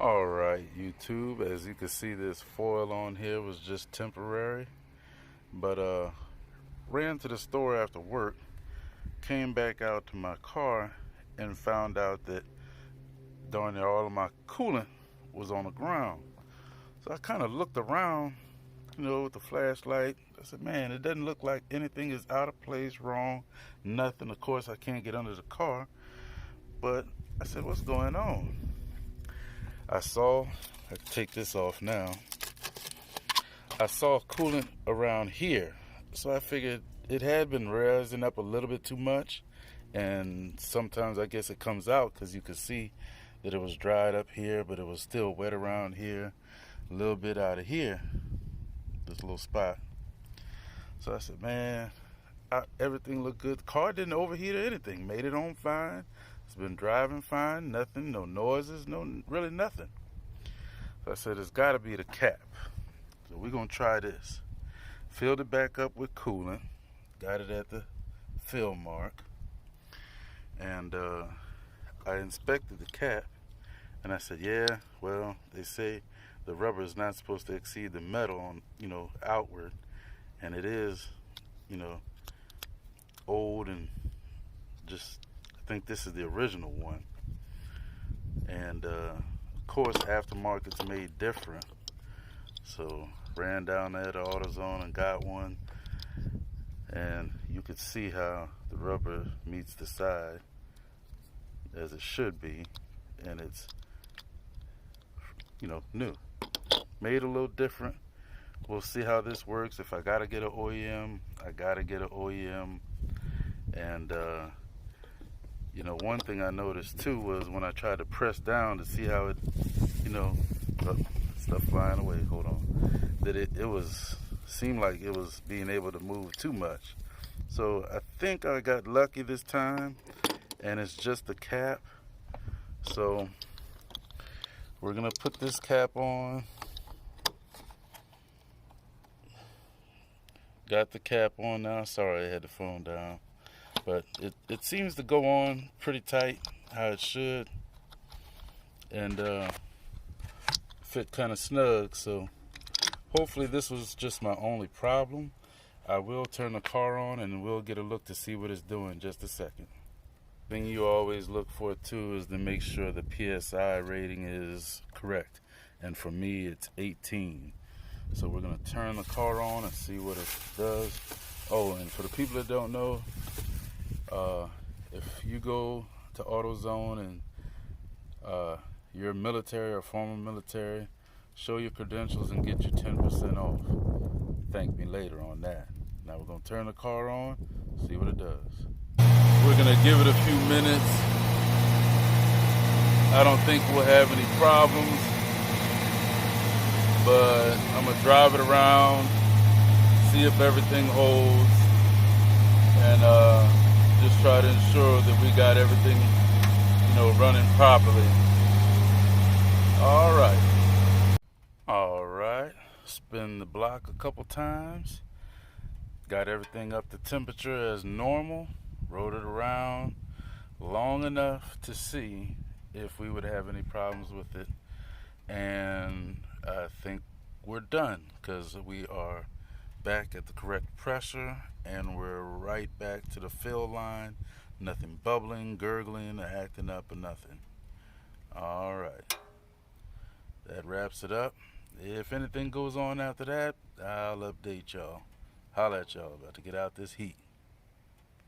Alright, YouTube, as you can see, this foil on here was just temporary, but ran to the store after work, came back out to my car and found out that darn near all of my coolant was on the ground. So I kind of looked around, with the flashlight. I said, man, it doesn't look like anything is out of place, wrong, nothing. Of course, I can't get under the car, but I said, what's going on? I take this off now. I saw coolant around here, so I figured it had been rising up a little bit too much, and sometimes I guess it comes out because you could see that it was dried up here, but it was still wet around here, a little bit out of here, this little spot. So I said, man, everything looked good. The car didn't overheat or anything, made it on fine. It's been driving fine, nothing, no noises, really nothing. So I said, it's got to be the cap. So we're going to try this. Filled it back up with coolant. Got it at the fill mark. And I inspected the cap. And I said, yeah, well, they say the rubber is not supposed to exceed the metal on, outward. And it is, old and just, I think this is the original one. And of course, aftermarket's made different. So ran down there to AutoZone and got one, and you could see how the rubber meets the side as it should be, and it's new, made a little different. We'll see how this works. If I gotta get an OEM, I gotta get an OEM. And one thing I noticed too was when I tried to press down to see how it, stuff flying away, hold on, that it seemed like it was being able to move too much. So I think I got lucky this time, and it's just the cap. So we're gonna put this cap on. Got the cap on now. Sorry, I had the phone down. But it seems to go on pretty tight, how it should, and fit kind of snug. So hopefully this was just my only problem. I will turn the car on and we'll get a look to see what it's doing. Just a second. Thing you always look for too is to make sure the PSI rating is correct, and for me it's 18. So we're gonna turn the car on and see what it does. Oh, and for the people that don't know, if you go to AutoZone and you're military or former military, show your credentials and get your 10% off. Thank me later on that. Now we're going to turn the car on, see what it does. We're going to give it a few minutes. I don't think we'll have any problems, but I'm going to drive it around, see if everything holds, and just try to ensure that we got everything, running properly. All right. Spin the block a couple times. Got everything up to temperature as normal. Rode it around long enough to see if we would have any problems with it. And I think we're done, because we are back at the correct pressure, and we're right back to the fill line. Nothing bubbling, gurgling, or acting up, or nothing. All right, that wraps it up. If anything goes on after that, I'll update y'all. Holla at y'all. About to get out this heat.